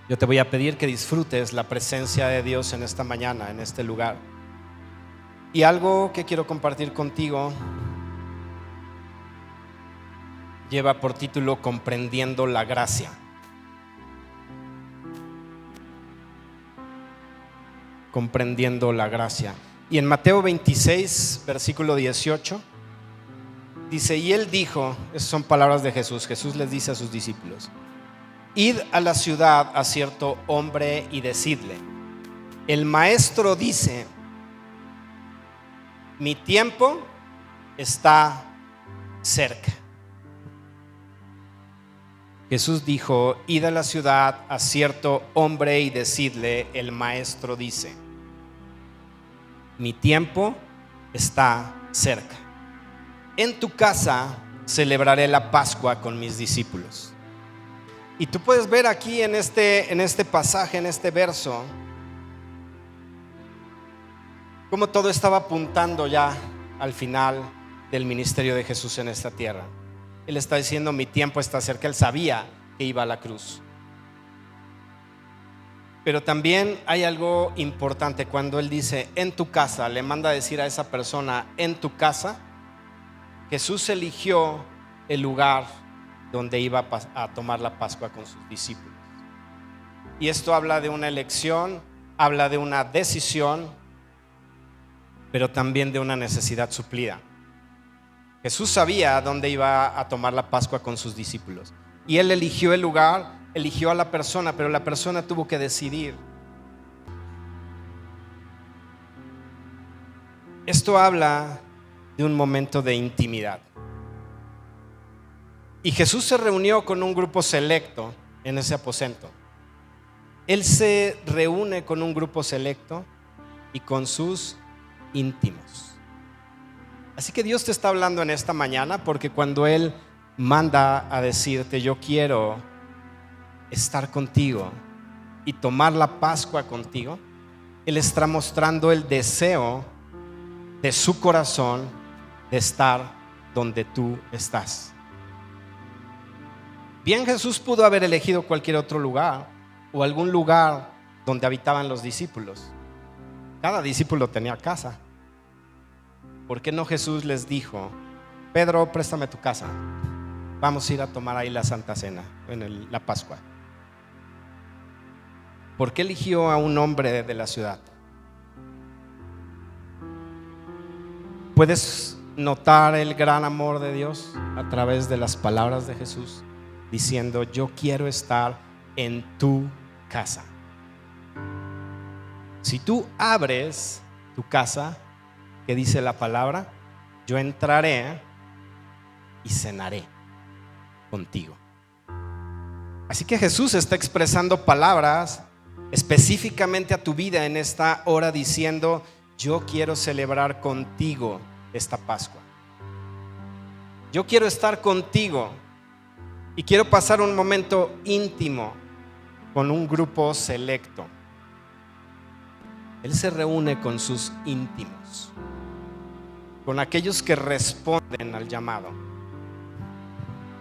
Yo te voy a pedir que disfrutes la presencia de Dios en esta mañana, en este lugar. Y algo que quiero compartir contigo lleva por título Comprendiendo la gracia. Comprendiendo la gracia. Y en Mateo 26, versículo 18, dice: y él dijo, esas son palabras de Jesús. Jesús les dice a sus discípulos: id a la ciudad a cierto hombre y decidle: el maestro dice, mi tiempo está cerca. Jesús dijo: id a la ciudad a cierto hombre y decidle, el maestro dice, mi tiempo está cerca. En tu casa celebraré la Pascua con mis discípulos. Y tú puedes ver aquí en este pasaje, en este verso, cómo todo estaba apuntando ya al final del ministerio de Jesús en esta tierra. Él está diciendo: mi tiempo está cerca. Él sabía que iba a la cruz. Pero también hay algo importante cuando Él dice en tu casa. Le manda a decir a esa persona en tu casa. Jesús eligió el lugar donde iba a tomar la Pascua con sus discípulos. Y esto habla de una elección, habla de una decisión, pero también de una necesidad suplida. Jesús sabía dónde iba a tomar la Pascua con sus discípulos, y Él eligió el lugar, eligió a la persona, pero la persona tuvo que decidir. Esto habla de un momento de intimidad. Y Jesús se reunió con un grupo selecto en ese aposento. Él se reúne con un grupo selecto y con sus íntimos. Así que Dios te está hablando en esta mañana, porque cuando Él manda a decirte: yo quiero estar contigo y tomar la Pascua contigo, Él está mostrando el deseo de su corazón de estar donde tú estás. Bien, Jesús pudo haber elegido cualquier otro lugar o algún lugar donde habitaban los discípulos. Cada discípulo tenía casa. ¿Por qué no Jesús les dijo: Pedro, préstame tu casa, vamos a ir a tomar ahí la Santa Cena, la Pascua? ¿Por qué eligió a un hombre de la ciudad? ¿Puedes notar el gran amor de Dios a través de las palabras de Jesús, diciendo: yo quiero estar en tu casa? Si tú abres tu casa, ¿qué dice la palabra? Yo entraré y cenaré contigo. Así que Jesús está expresando palabras específicamente a tu vida en esta hora, diciendo: yo quiero celebrar contigo esta Pascua. Yo quiero estar contigo y quiero pasar un momento íntimo con un grupo selecto. Él se reúne con sus íntimos, con aquellos que responden al llamado.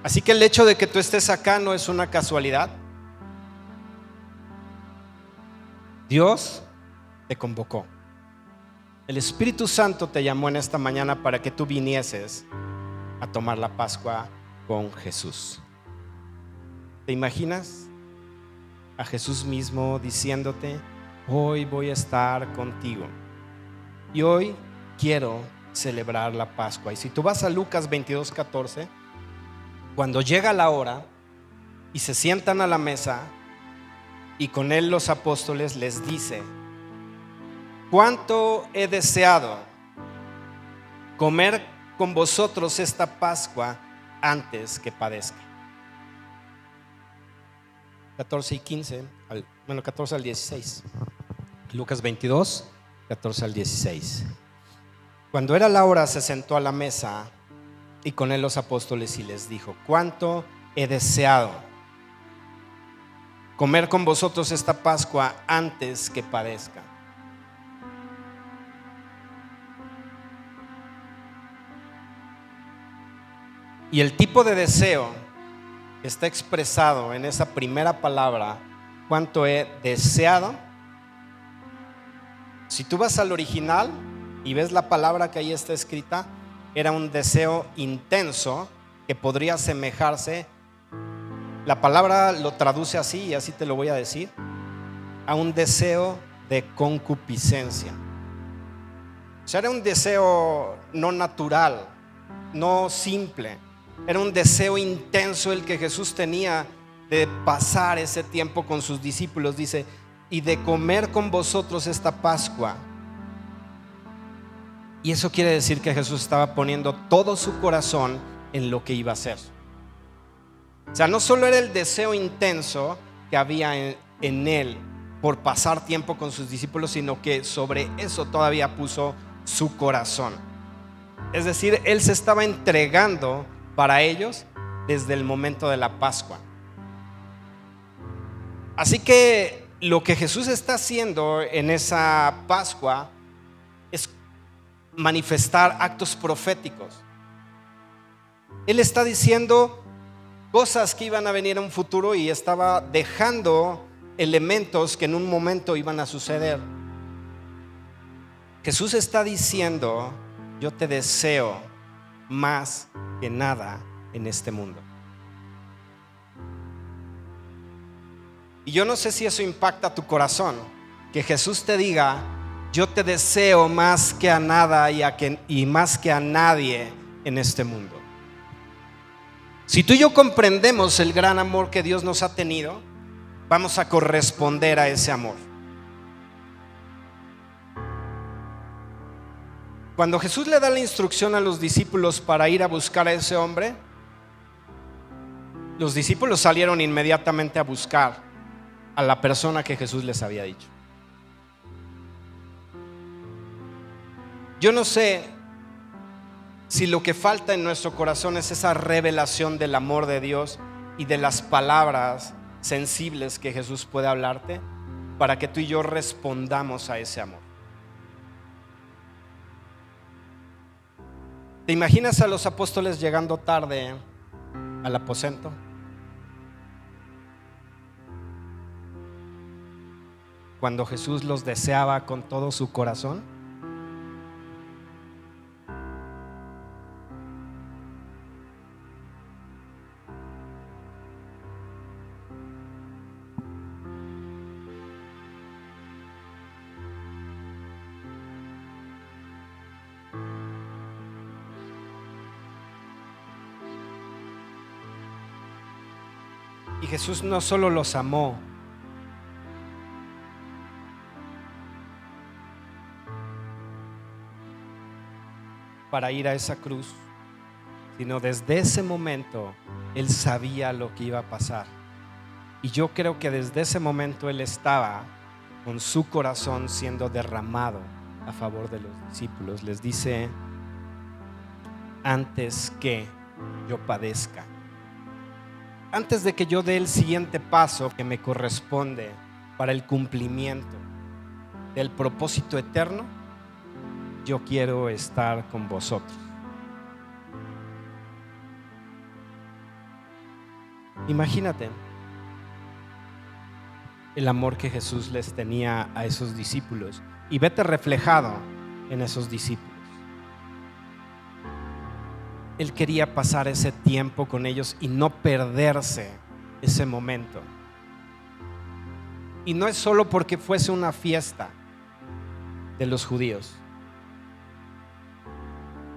Así que el hecho de que tú estés acá no es una casualidad. Dios te convocó. El Espíritu Santo te llamó en esta mañana para que tú vinieses a tomar la Pascua con Jesús. ¿Te imaginas a Jesús mismo diciéndote: hoy voy a estar contigo y hoy quiero celebrar la Pascua? Y si tú vas a Lucas 22:14, cuando llega la hora y se sientan a la mesa, y con él los apóstoles, les dice: cuánto he deseado comer con vosotros esta Pascua antes que padezca. 14 y 15, 14 al 16. Lucas 22, 14 al 16. Cuando era la hora, se sentó a la mesa y con él los apóstoles, y les dijo: cuánto he deseado comer con vosotros esta Pascua antes que padezca. Y el tipo de deseo que está expresado en esa primera palabra cuánto he deseado. Si tú vas al original y ves la palabra que ahí está escrita, era un deseo intenso que podría asemejarse, la palabra lo traduce así y así te lo voy a decir, a un deseo de concupiscencia. O sea, era un deseo no natural, no simple, era un deseo intenso el que Jesús tenía de pasar ese tiempo con sus discípulos, dice, y de comer con vosotros esta Pascua. Y eso quiere decir que Jesús estaba poniendo todo su corazón en lo que iba a hacer. O sea, no solo era el deseo intenso que había en él por pasar tiempo con sus discípulos, sino que sobre eso todavía puso su corazón. Es decir, él se estaba entregando para ellos desde el momento de la Pascua. Así que lo que Jesús está haciendo en esa Pascua es manifestar actos proféticos. Él está diciendo cosas que iban a venir en un futuro y estaba dejando elementos que en un momento iban a suceder. Jesús está diciendo: yo te deseo más que nada en este mundo. Y yo no sé si eso impacta tu corazón, que Jesús te diga: yo te deseo más que a nada y más que a nadie en este mundo. Si tú y yo comprendemos el gran amor que Dios nos ha tenido, vamos a corresponder a ese amor. Cuando Jesús le da la instrucción a los discípulos para ir a buscar a ese hombre, los discípulos salieron inmediatamente a buscar a la persona que Jesús les había dicho. Yo no sé si lo que falta en nuestro corazón es esa revelación del amor de Dios y de las palabras sensibles que Jesús puede hablarte para que tú y yo respondamos a ese amor. ¿Te imaginas a los apóstoles llegando tarde al aposento? Cuando Jesús los deseaba con todo su corazón. Y Jesús no solo los amó, para ir a esa cruz, sino desde ese momento Él sabía lo que iba a pasar. Y yo creo que desde ese momento Él estaba con su corazón siendo derramado a favor de los discípulos. Les dice: antes que yo padezca, antes de que yo dé el siguiente paso que me corresponde para el cumplimiento del propósito eterno, yo quiero estar con vosotros. Imagínate el amor que Jesús les tenía a esos discípulos y vete reflejado en esos discípulos. Él quería pasar ese tiempo con ellos y no perderse ese momento. Y no es solo porque fuese una fiesta de los judíos,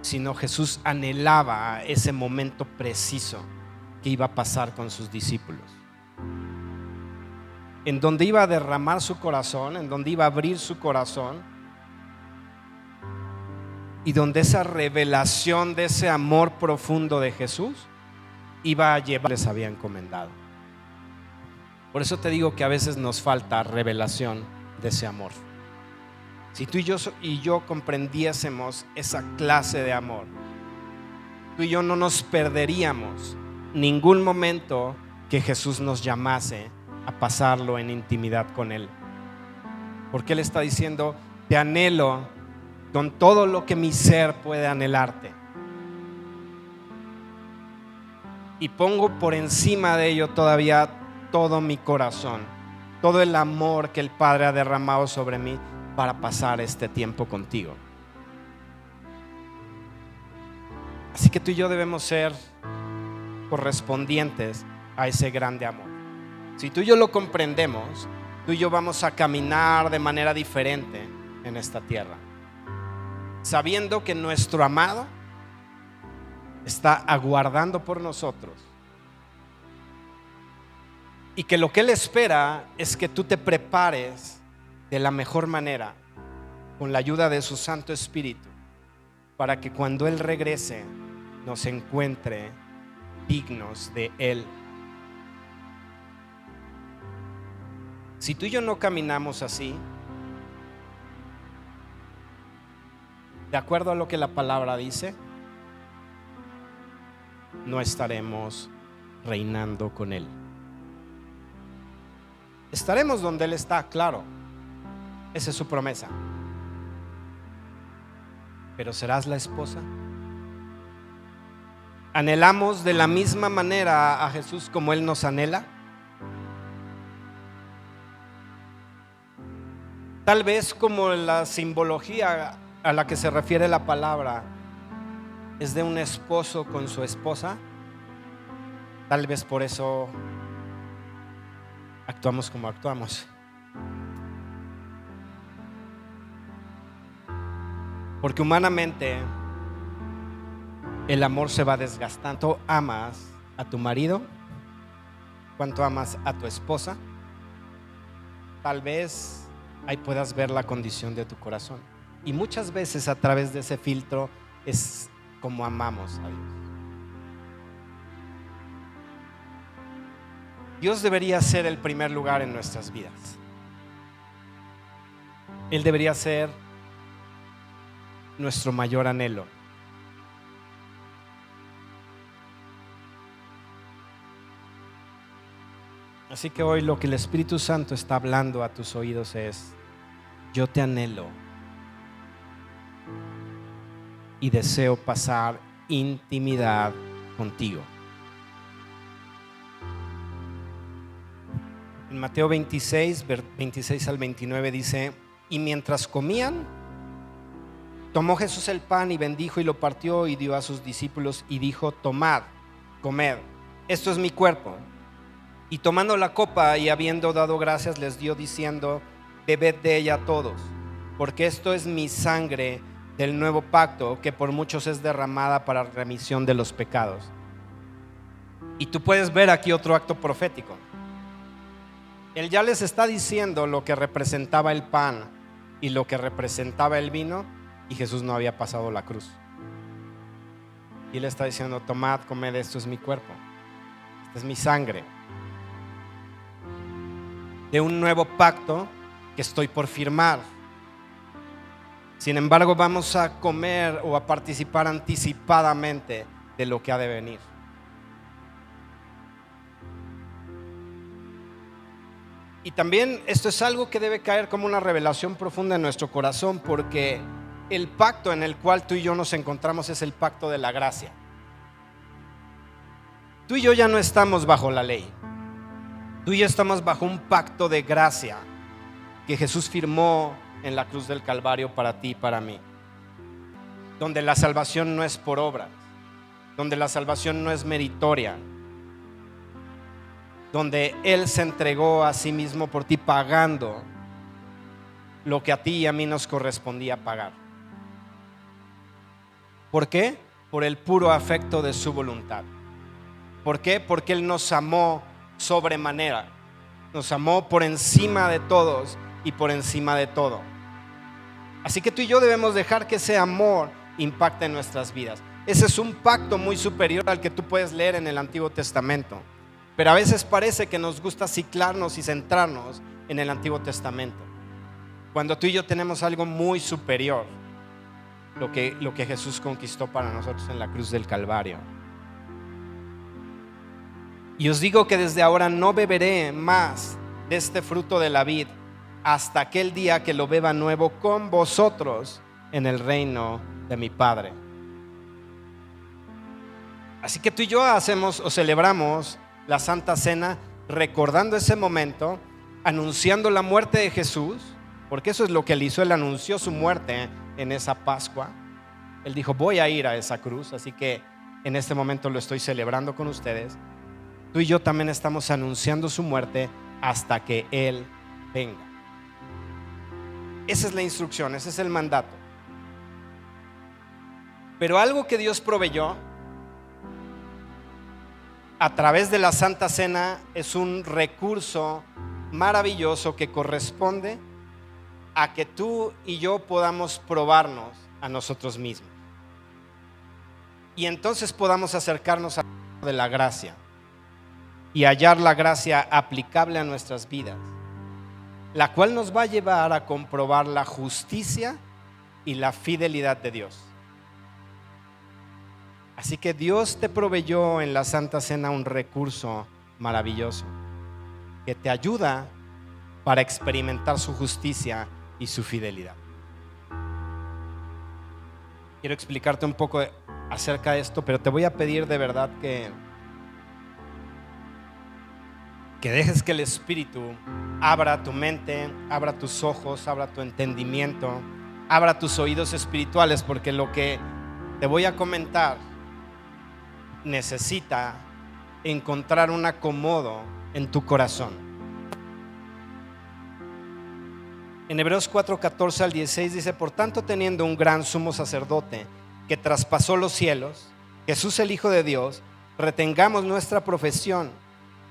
sino Jesús anhelaba ese momento preciso que iba a pasar con sus discípulos, en donde iba a derramar su corazón, en donde iba a abrir su corazón, y donde esa revelación de ese amor profundo de Jesús iba a llevarles, había encomendado. Por eso te digo que a veces nos falta revelación de ese amor. Si tú y yo comprendiésemos esa clase de amor, tú y yo no nos perderíamos ningún momento que Jesús nos llamase a pasarlo en intimidad con Él. Porque Él está diciendo: te anhelo con todo lo que mi ser puede anhelarte, y pongo por encima de ello todavía todo mi corazón todo el amor que el Padre ha derramado sobre mí para pasar este tiempo contigo. Así que tú y yo debemos ser correspondientes a ese grande amor. Si tú y yo lo comprendemos, tú y yo vamos a caminar de manera diferente en esta tierra, sabiendo que nuestro amado está aguardando por nosotros y que lo que Él espera es que tú te prepares de la mejor manera con la ayuda de su Santo Espíritu, para que cuando Él regrese nos encuentre dignos de Él. Si tú y yo no caminamos así, de acuerdo a lo que la palabra dice, no estaremos reinando con Él. Estaremos donde Él está, claro, esa es su promesa. Pero ¿serás la esposa? ¿Anhelamos de la misma manera a Jesús como Él nos anhela? Tal vez como la simbología a la que se refiere la palabra es de un esposo con su esposa, tal vez por eso actuamos como actuamos. Porque humanamente el amor se va desgastando. ¿Cuánto amas a tu marido? ¿Cuánto amas a tu esposa? Tal vez ahí puedas ver la condición de tu corazón. Y muchas veces a través de ese filtro es como amamos a Dios. Dios debería ser el primer lugar en nuestras vidas. Él debería ser nuestro mayor anhelo. Así que hoy lo que el Espíritu Santo está hablando a tus oídos es: yo te anhelo y deseo pasar intimidad contigo. En Mateo 26, 26 al 29 dice: y mientras comían, tomó Jesús el pan y bendijo y lo partió y dio a sus discípulos y dijo: tomad, comed, esto es mi cuerpo. Y tomando la copa y habiendo dado gracias, les dio diciendo: bebed de ella todos, porque esto es mi sangre del nuevo pacto, que por muchos es derramada para remisión de los pecados. Y tú puedes ver aquí otro acto profético. Él ya les está diciendo lo que representaba el pan y lo que representaba el vino, y Jesús no había pasado la cruz. Y él está diciendo: tomad, comed, esto es mi cuerpo, esta es mi sangre de un nuevo pacto que estoy por firmar. Sin embargo, vamos a comer o a participar anticipadamente de lo que ha de venir. Y también esto es algo que debe caer como una revelación profunda en nuestro corazón, porque el pacto en el cual tú y yo nos encontramos es el pacto de la gracia. Tú y yo ya no estamos bajo la ley. Tú y yo estamos bajo un pacto de gracia que Jesús firmó en la cruz del Calvario para ti y para mí, donde la salvación no es por obras, donde la salvación no es meritoria, donde Él se entregó a sí mismo por ti, pagando lo que a ti y a mí nos correspondía pagar. ¿Por qué? Por el puro afecto de su voluntad. ¿Por qué? Porque Él nos amó sobremanera, nos amó por encima de todos y por encima de todo. Así que tú y yo debemos dejar que ese amor impacte en nuestras vidas. Ese es un pacto muy superior al que tú puedes leer en el Antiguo Testamento, pero a veces parece que nos gusta ciclarnos y centrarnos en el Antiguo Testamento, cuando tú y yo tenemos algo muy superior, lo que Jesús conquistó para nosotros en la cruz del Calvario. Y os digo que desde ahora no beberé más de este fruto de la vid hasta aquel día que lo beba nuevo con vosotros en el reino de mi Padre. Así que tú y yo hacemos o celebramos la Santa Cena recordando ese momento anunciando la muerte de Jesús, porque eso es lo que él hizo. Él anunció su muerte en esa Pascua. Él dijo: voy a ir a esa cruz, así que en este momento lo estoy celebrando con ustedes. Tú y yo también estamos anunciando su muerte hasta que Él venga. Esa es la instrucción, ese es el mandato. Pero algo que Dios proveyó a través de la Santa Cena es un recurso maravilloso que corresponde a que tú y yo podamos probarnos a nosotros mismos y entonces podamos acercarnos a de la gracia y hallar la gracia aplicable a nuestras vidas, la cual nos va a llevar a comprobar la justicia y la fidelidad de Dios. Así que Dios te proveyó en la Santa Cena un recurso maravilloso que te ayuda para experimentar su justicia y su fidelidad. Quiero explicarte un poco acerca de esto, pero te voy a pedir de verdad que dejes que el Espíritu abra tu mente, abra tus ojos, abra tu entendimiento, abra tus oídos espirituales, porque lo que te voy a comentar necesita encontrar un acomodo en tu corazón. En Hebreos 4:14 al 16 dice: por tanto, teniendo un gran sumo sacerdote que traspasó los cielos, Jesús el Hijo de Dios, retengamos nuestra profesión,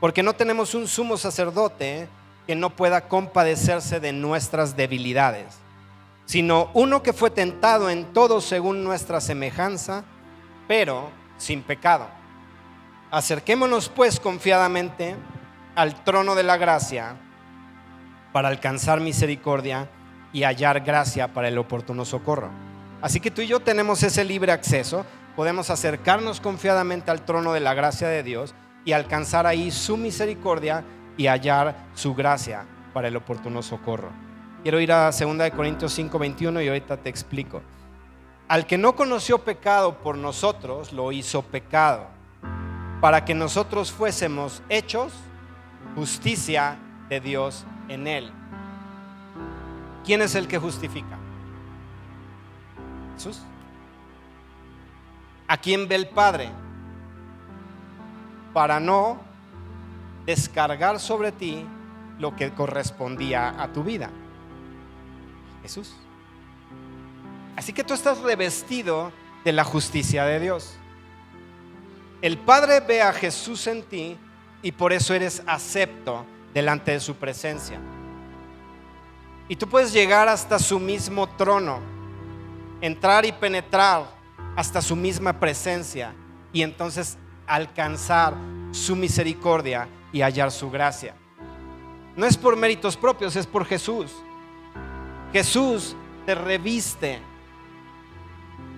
porque no tenemos un sumo sacerdote que no pueda compadecerse de nuestras debilidades, sino uno que fue tentado en todo según nuestra semejanza, pero sin pecado. Acerquémonos pues confiadamente al trono de la gracia para alcanzar misericordia y hallar gracia para el oportuno socorro. Así que tú y yo tenemos ese libre acceso, podemos acercarnos confiadamente al trono de la gracia de Dios y alcanzar ahí su misericordia y hallar su gracia para el oportuno socorro. Quiero ir a 2 Corintios 5:21 y ahorita te explico. Al que no conoció pecado por nosotros, lo hizo pecado, para que nosotros fuésemos hechos justicia de Dios en él. ¿Quién es el que justifica? Jesús. ¿A quién ve el Padre? Para no descargar sobre ti lo que correspondía a tu vida. Jesús. Así que tú estás revestido de la justicia de Dios. El Padre ve a Jesús en ti y por eso eres acepto delante de su presencia. Y tú puedes llegar hasta su mismo trono, entrar y penetrar hasta su misma presencia y entonces alcanzar su misericordia y hallar su gracia. No es por méritos propios, es por Jesús. Jesús te reviste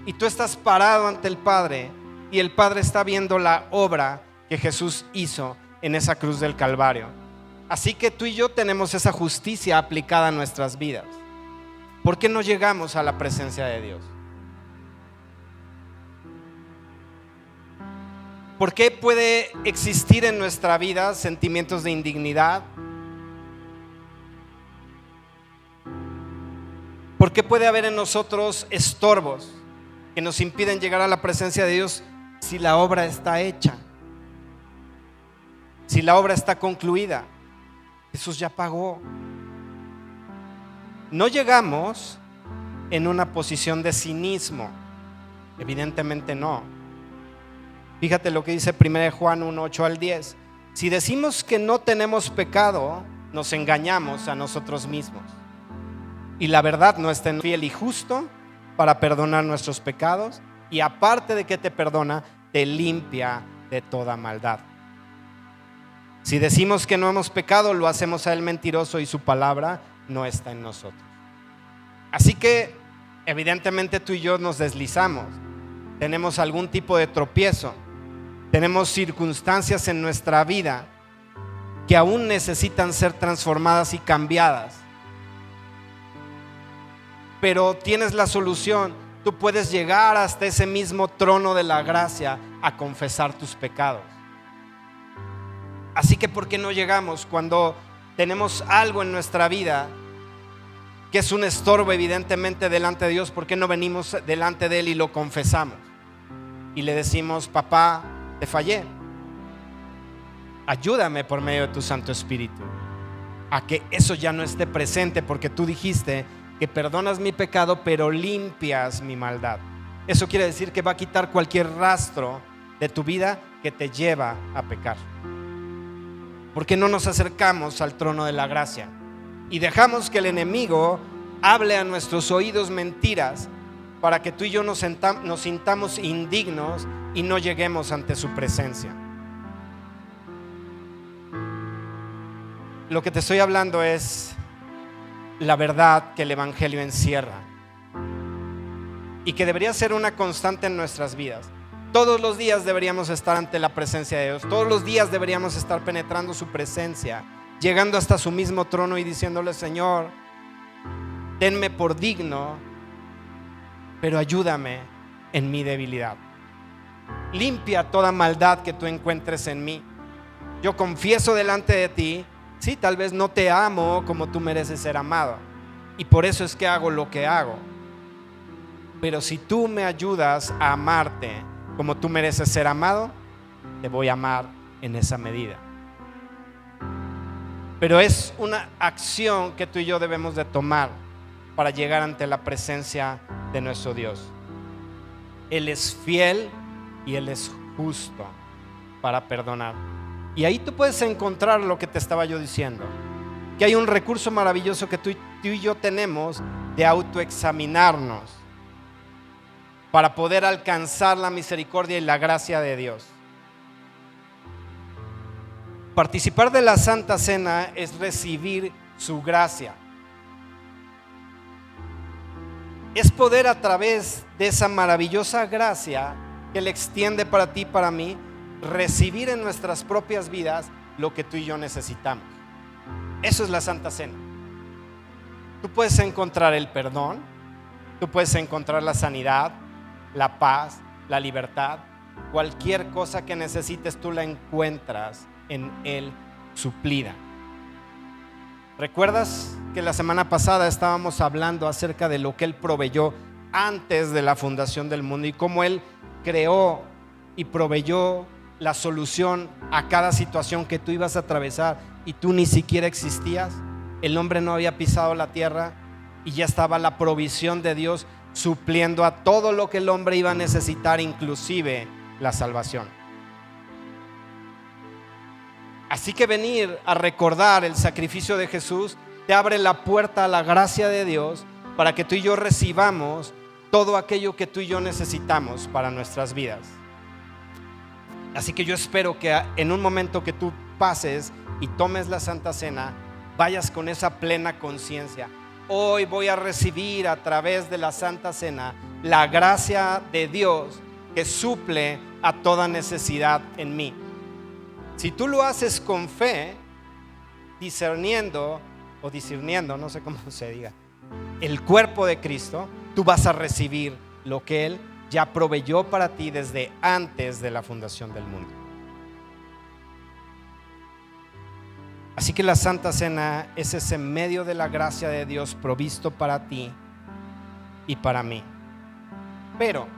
y tú estás parado ante el Padre y el Padre está viendo la obra que Jesús hizo en esa cruz del Calvario. Así que tú y yo tenemos esa justicia aplicada a nuestras vidas. ¿Por qué no llegamos a la presencia de Dios? ¿Por qué puede existir en nuestra vida sentimientos de indignidad? ¿Por qué puede haber en nosotros estorbos que nos impiden llegar a la presencia de Dios si la obra está hecha? Si la obra está concluida, Jesús ya pagó. No llegamos en una posición de cinismo, evidentemente no. Fíjate lo que dice 1 Juan 1:8 al 10. Si decimos que no tenemos pecado, nos engañamos a nosotros mismos y la verdad no está en Él. Fiel y justo para perdonar nuestros pecados y aparte de que te perdona, te limpia de toda maldad. Si decimos que no hemos pecado, lo hacemos a Él mentiroso y su palabra no está en nosotros. Así que evidentemente tú y yo nos deslizamos, tenemos algún tipo de tropiezo, tenemos circunstancias en nuestra vida que aún necesitan ser transformadas y cambiadas. Pero tienes la solución. Tú puedes llegar hasta ese mismo trono de la gracia a confesar tus pecados. Así que ¿por qué no llegamos? Cuando tenemos algo en nuestra vida que es un estorbo evidentemente delante de Dios, ¿por qué no venimos delante de Él y lo confesamos? Y le decimos: papá, te fallé. Ayúdame por medio de tu Santo Espíritu a que eso ya no esté presente, porque tú dijiste que perdonas mi pecado pero limpias mi maldad. Eso quiere decir que va a quitar cualquier rastro de tu vida que te lleva a pecar. ¿Por qué no nos acercamos al trono de la gracia y dejamos que el enemigo hable a nuestros oídos mentiras para que tú y yo nos sintamos indignos y no lleguemos ante su presencia? Lo que te estoy hablando es la verdad que el Evangelio encierra y que debería ser una constante en nuestras vidas. Todos los días deberíamos estar ante la presencia de Dios. Todos los días deberíamos estar penetrando su presencia, llegando hasta su mismo trono y diciéndole: Señor, tenme por digno, pero ayúdame en mi debilidad. Limpia toda maldad que tú encuentres en mí. Yo confieso delante de ti, sí, tal vez no te amo como tú mereces ser amado, y por eso es que hago lo que hago. Pero si tú me ayudas a amarte como tú mereces ser amado, te voy a amar en esa medida. Pero es una acción que tú y yo debemos de tomar para llegar ante la presencia de nuestro Dios. Él es fiel y Él es justo para perdonar. Y ahí tú puedes encontrar lo que te estaba yo diciendo, que hay un recurso maravilloso que tú y yo tenemos de autoexaminarnos para poder alcanzar la misericordia y la gracia de Dios. Participar de la Santa Cena es recibir su gracia. Es poder, a través de esa maravillosa gracia que Él extiende para ti y para mí, recibir en nuestras propias vidas lo que tú y yo necesitamos. Eso es la Santa Cena. Tú puedes encontrar el perdón, tú puedes encontrar la sanidad, la paz, la libertad. Cualquier cosa que necesites, tú la encuentras en Él suplida. ¿Recuerdas que la semana pasada estábamos hablando acerca de lo que Él proveyó antes de la fundación del mundo y cómo Él creó y proveyó la solución a cada situación que tú ibas a atravesar y tú ni siquiera existías? El hombre no había pisado la tierra y ya estaba la provisión de Dios supliendo a todo lo que el hombre iba a necesitar, inclusive la salvación. Así que venir a recordar el sacrificio de Jesús te abre la puerta a la gracia de Dios para que tú y yo recibamos todo aquello que tú y yo necesitamos para nuestras vidas. Así que yo espero que en un momento que tú pases y tomes la Santa Cena, vayas con esa plena conciencia. Hoy voy a recibir a través de la Santa Cena la gracia de Dios que suple a toda necesidad en mí. Si tú lo haces con fe, discerniendo, no sé cómo se diga, el cuerpo de Cristo, tú vas a recibir lo que Él ya proveyó para ti desde antes de la fundación del mundo. Así que la Santa Cena es ese medio de la gracia de Dios provisto para ti y para mí. Pero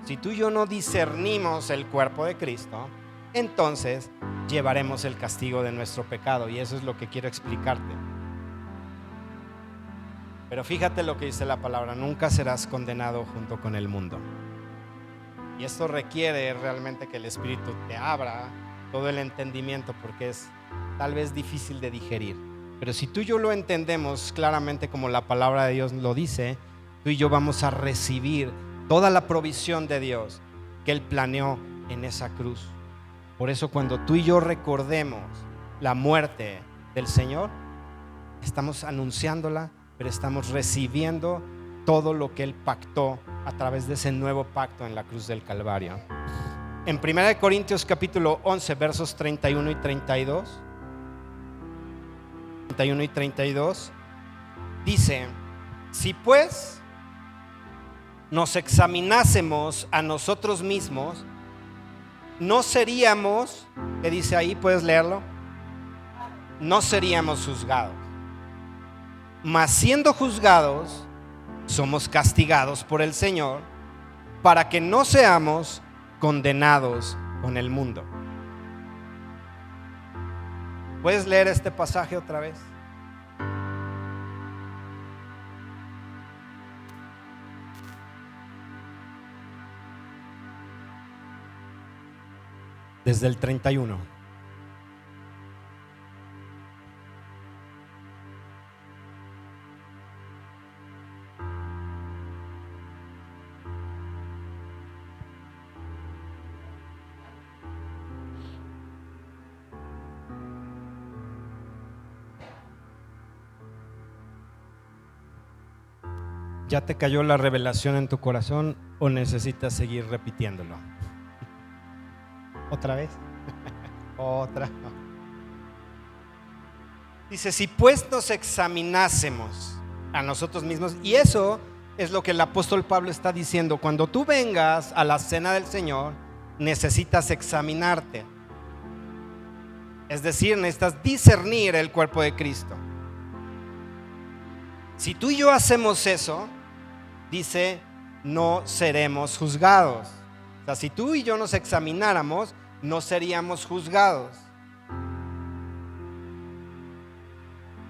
si tú y yo no discernimos el cuerpo de Cristo, entonces llevaremos el castigo de nuestro pecado, y eso es lo que quiero explicarte. Pero fíjate lo que dice la palabra: nunca serás condenado junto con el mundo. Y esto requiere realmente que el Espíritu te abra todo el entendimiento, porque es tal vez difícil de digerir. Pero si tú y yo lo entendemos claramente como la palabra de Dios lo dice, tú y yo vamos a recibir toda la provisión de Dios que Él planeó en esa cruz. Por eso cuando tú y yo recordemos la muerte del Señor, estamos anunciándola, pero estamos recibiendo todo lo que Él pactó a través de ese nuevo pacto en la cruz del Calvario. En 1 Corintios capítulo 11 versos 31 y 32 dice: si pues nos examinásemos a nosotros mismos, no seríamos, ¿qué dice ahí? ¿Puedes leerlo? no seríamos juzgados. Mas siendo juzgados, somos castigados por el Señor para que no seamos condenados con el mundo. ¿Puedes leer este pasaje otra vez? Desde el 31. ¿Ya te cayó la revelación en tu corazón o necesitas seguir repitiéndolo? ¿Otra vez? Otra. Dice, si pues nos examinásemos a nosotros mismos, y eso es lo que el apóstol Pablo está diciendo, cuando tú vengas a la cena del Señor, necesitas examinarte. Es decir, necesitas discernir el cuerpo de Cristo. Si tú y yo hacemos eso, dice, no seremos juzgados. O sea, si tú y yo nos examináramos, no seríamos juzgados.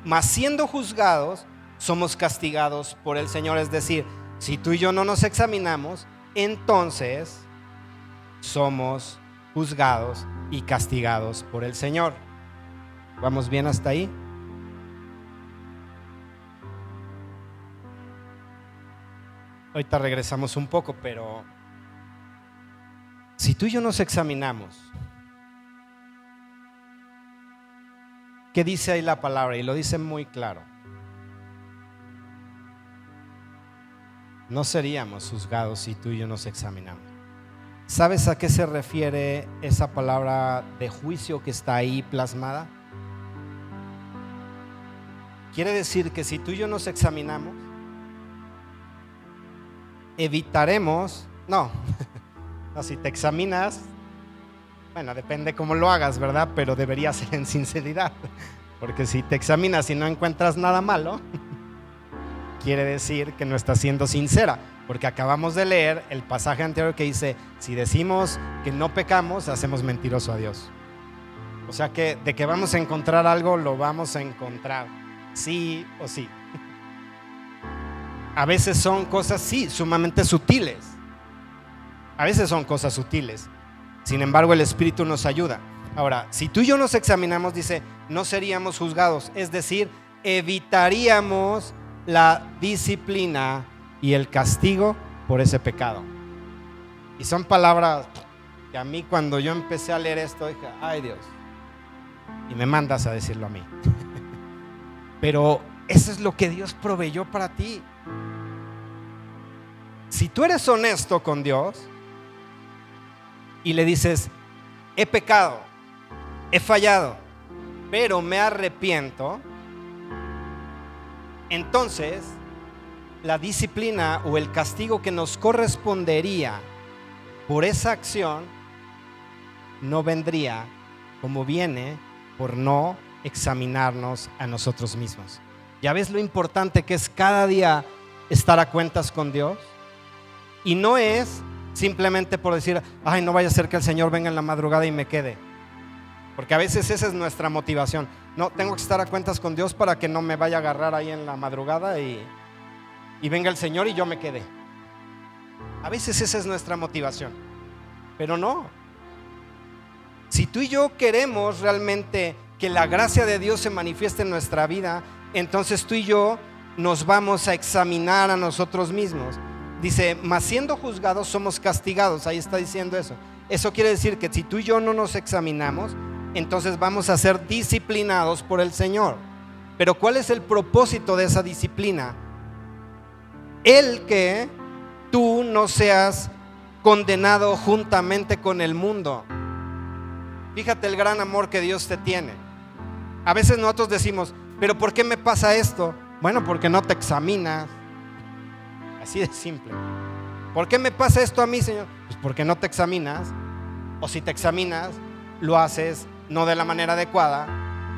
Mas siendo juzgados, somos castigados por el Señor. Es decir, si tú y yo no nos examinamos, entonces somos juzgados y castigados por el Señor. ¿Vamos bien hasta ahí? Ahorita regresamos un poco, pero si tú y yo nos examinamos, ¿qué dice ahí la palabra? Y lo dice muy claro. No seríamos juzgados si tú y yo nos examinamos. ¿Sabes a qué se refiere esa palabra de juicio que está ahí plasmada? Quiere decir que si tú y yo nos examinamos, evitaremos, no, si te examinas, bueno, depende cómo lo hagas, ¿verdad? Pero debería ser en sinceridad, porque si te examinas y no encuentras nada malo, quiere decir que no estás siendo sincera, porque acabamos de leer el pasaje anterior que dice, si decimos que no pecamos, hacemos mentiroso a Dios. O sea que de que vamos a encontrar algo, lo vamos a encontrar, sí o sí. A veces son cosas, sí, sumamente sutiles. A veces son cosas sutiles. Sin embargo, el Espíritu nos ayuda. Ahora, si tú y yo nos examinamos, dice, no seríamos juzgados. Es decir, evitaríamos la disciplina y el castigo por ese pecado. Y son palabras que a mí, cuando yo empecé a leer esto, dije, ay Dios, y me mandas a decirlo a mí. Pero eso es lo que Dios proveyó para ti. Si tú eres honesto con Dios y le dices, he pecado, he fallado, pero me arrepiento, entonces la disciplina o el castigo que nos correspondería por esa acción no vendría como viene por no examinarnos a nosotros mismos. ¿Ya ves lo importante que es cada día estar a cuentas con Dios? Y no es simplemente por decir, ay, no vaya a ser que el Señor venga en la madrugada y me quede. Porque a veces esa es nuestra motivación. No, tengo que estar a cuentas con Dios para que no me vaya a agarrar ahí en la madrugada y venga el Señor y yo me quede. A veces esa es nuestra motivación. Pero no. Si tú y yo queremos realmente que la gracia de Dios se manifieste en nuestra vida, entonces tú y yo nos vamos a examinar a nosotros mismos. Dice, mas siendo juzgados somos castigados. Ahí está diciendo eso. Eso quiere decir que si tú y yo no nos examinamos, entonces vamos a ser disciplinados por el Señor. Pero ¿cuál es el propósito de esa disciplina? El que tú no seas condenado juntamente con el mundo. Fíjate el gran amor que Dios te tiene. A veces nosotros decimos, pero ¿por qué me pasa esto? Bueno, porque no te examinas. Así de simple. ¿Por qué me pasa esto a mí, Señor? Pues porque no te examinas. O si te examinas, lo haces no de la manera adecuada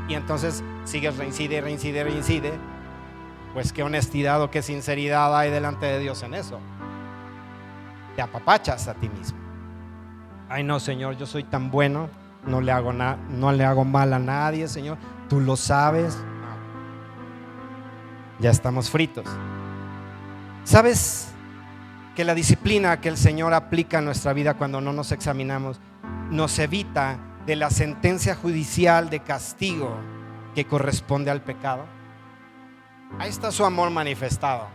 y entonces sigues, reincide, pues qué honestidad o qué sinceridad hay delante de Dios en eso. Te apapachas a ti mismo. Ay no, Señor, yo soy tan bueno, no le hago mal a nadie, Señor, tú lo sabes. Ya estamos fritos. ¿Sabes que la disciplina que el Señor aplica en nuestra vida cuando no nos examinamos nos evita de la sentencia judicial de castigo que corresponde al pecado? Ahí está su amor manifestado.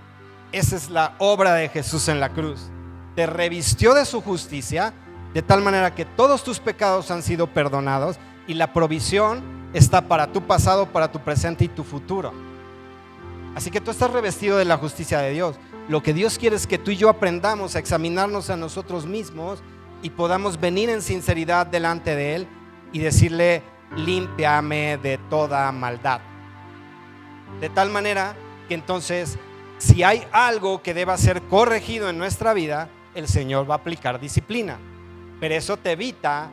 Esa es la obra de Jesús en la cruz. Te revistió de su justicia, de tal manera que todos tus pecados han sido perdonados y la provisión está para tu pasado, para tu presente y tu futuro. Así que tú estás revestido de la justicia de Dios. Lo que Dios quiere es que tú y yo aprendamos a examinarnos a nosotros mismos y podamos venir en sinceridad delante de Él y decirle: límpiame de toda maldad. De tal manera que entonces, si hay algo que deba ser corregido en nuestra vida, el Señor va a aplicar disciplina. Pero eso te evita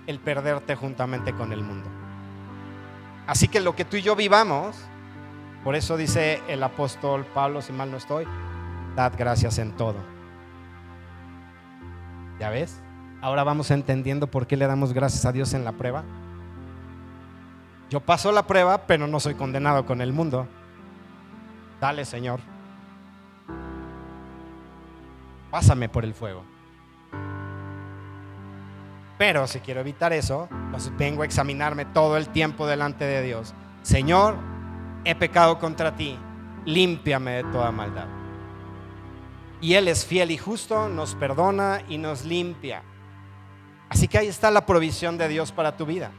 el perderte juntamente con el mundo. Así que lo que tú y yo vivamos, por eso dice el apóstol Pablo, si mal no estoy, dad gracias en todo. ¿Ya ves? Ahora vamos entendiendo por qué le damos gracias a Dios en la prueba. Yo paso la prueba, pero no soy condenado con el mundo. Dale, Señor, pásame por el fuego. Pero si quiero evitar eso, pues vengo a examinarme todo el tiempo delante de Dios. Señor, he pecado contra ti, límpiame de toda maldad. Y Él es fiel y justo, nos perdona y nos limpia. Así que ahí está la provisión de Dios para tu vida.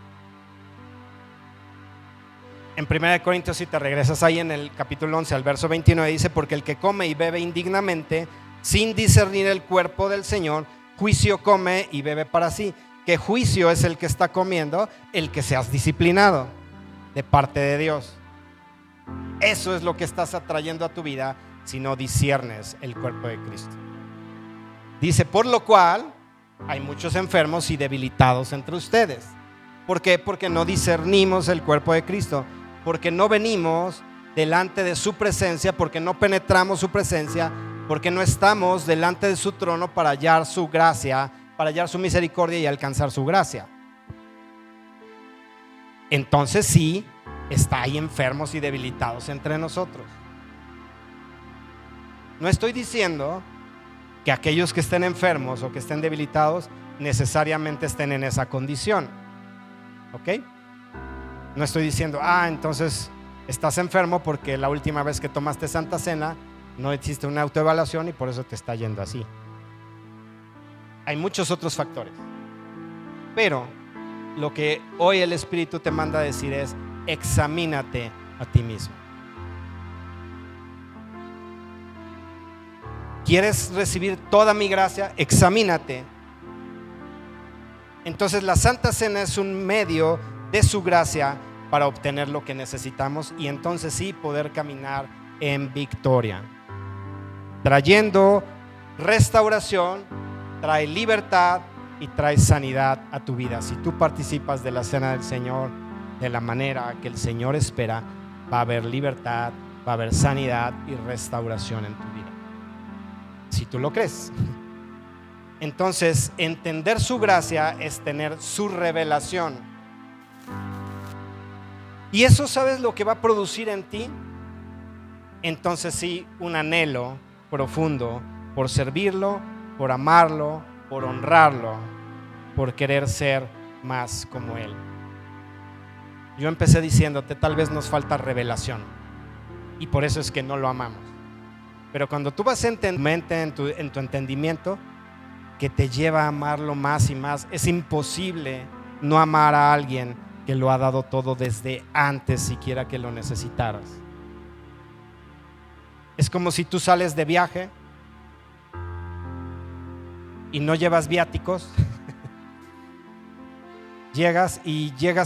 En 1 Corintios, si te regresas ahí en el capítulo 11 al verso 29, dice: porque el que come y bebe indignamente, sin discernir el cuerpo del Señor, juicio come y bebe para sí. ¿Qué juicio es el que está comiendo? El que seas disciplinado de parte de Dios. Eso es lo que estás atrayendo a tu vida si no disciernes el cuerpo de Cristo. Dice: por lo cual hay muchos enfermos y debilitados entre ustedes. ¿Por qué? Porque no discernimos el cuerpo de Cristo, porque no venimos delante de su presencia, porque no penetramos su presencia, porque no estamos delante de su trono para hallar su gracia, para hallar su misericordia y alcanzar su gracia. Entonces sí, está ahí enfermos y debilitados entre nosotros. No estoy diciendo que aquellos que estén enfermos o que estén debilitados necesariamente estén en esa condición, ¿ok? No estoy diciendo: entonces estás enfermo porque la última vez que tomaste Santa Cena no hiciste una autoevaluación y por eso te está yendo así. Hay muchos otros factores, pero lo que hoy el Espíritu te manda a decir es: examínate a ti mismo. ¿Quieres recibir toda mi gracia? Examínate. Entonces la Santa Cena es un medio de su gracia para obtener lo que necesitamos y entonces sí poder caminar en victoria, trayendo restauración, trae libertad y trae sanidad a tu vida. Si tú participas de la cena del Señor de la manera que el Señor espera, va a haber libertad, va a haber sanidad y restauración en tu vida, si tú lo crees. Entonces, entender su gracia es tener su revelación. Y eso, ¿sabes lo que va a producir en ti? Entonces sí, un anhelo profundo por servirlo, por amarlo, por honrarlo, por querer ser más como Él. Yo empecé diciéndote: tal vez nos falta revelación y por eso es que no lo amamos. Pero cuando tú vas en tu entendimiento, que te lleva a amarlo más y más, es imposible no amar a alguien que lo ha dado todo desde antes siquiera que lo necesitaras. Es como si tú sales de viaje y no llevas viáticos. Llegas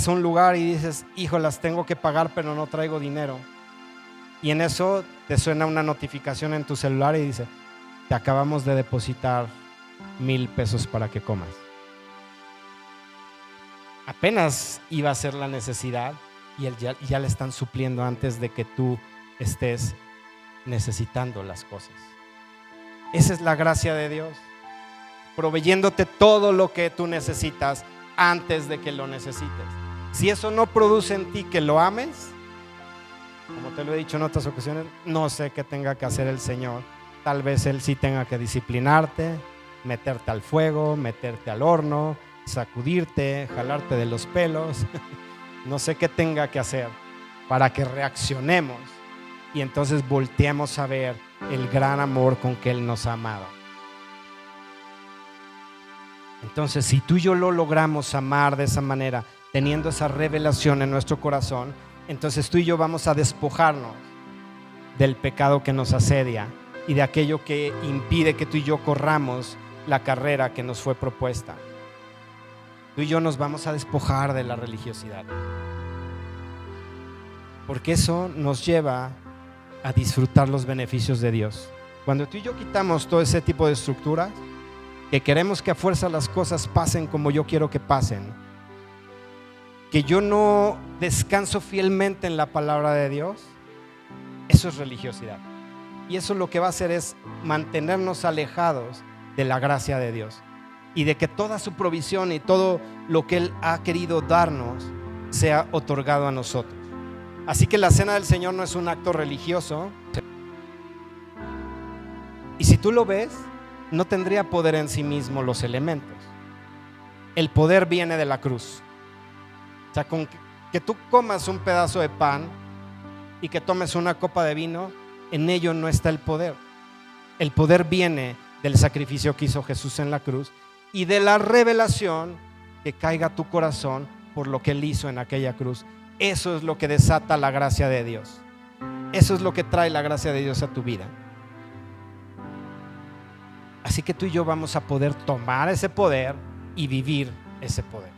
a un lugar y dices: híjolas, tengo que pagar pero no traigo dinero. Y en eso te suena una notificación en tu celular y dice: te acabamos de depositar 1,000 pesos para que comas. Apenas iba a ser la necesidad y ya le están supliendo antes de que tú estés necesitando las cosas. Esa es la gracia de Dios, proveyéndote todo lo que tú necesitas antes de que lo necesites. Si eso no produce en ti que lo ames, como te lo he dicho en otras ocasiones, no sé qué tenga que hacer el Señor. Tal vez Él sí tenga que disciplinarte, meterte al fuego, meterte al horno, sacudirte, jalarte de los pelos. No sé qué tenga que hacer para que reaccionemos y entonces volteemos a ver el gran amor con que Él nos ha amado. Entonces, si tú y yo lo logramos amar de esa manera, teniendo esa revelación en nuestro corazón, entonces tú y yo vamos a despojarnos del pecado que nos asedia y de aquello que impide que tú y yo corramos la carrera que nos fue propuesta. Tú y yo nos vamos a despojar de la religiosidad, porque eso nos lleva a disfrutar los beneficios de Dios. Cuando tú y yo quitamos todo ese tipo de estructuras, que queremos que a fuerza las cosas pasen como yo quiero que pasen, que yo no descanso fielmente en la palabra de Dios, eso es religiosidad. Y eso lo que va a hacer es mantenernos alejados de la gracia de Dios y de que toda su provisión y todo lo que Él ha querido darnos sea otorgado a nosotros. Así que la cena del Señor no es un acto religioso. Y si tú lo ves, no tendría poder en sí mismo los elementos. El poder viene de la cruz. O sea, con que tú comas un pedazo de pan y que tomes una copa de vino, en ello no está el poder. El poder viene del sacrificio que hizo Jesús en la cruz y de la revelación que caiga a tu corazón por lo que Él hizo en aquella cruz. Eso es lo que desata la gracia de Dios. Eso es lo que trae la gracia de Dios a tu vida. Así que tú y yo vamos a poder tomar ese poder y vivir ese poder.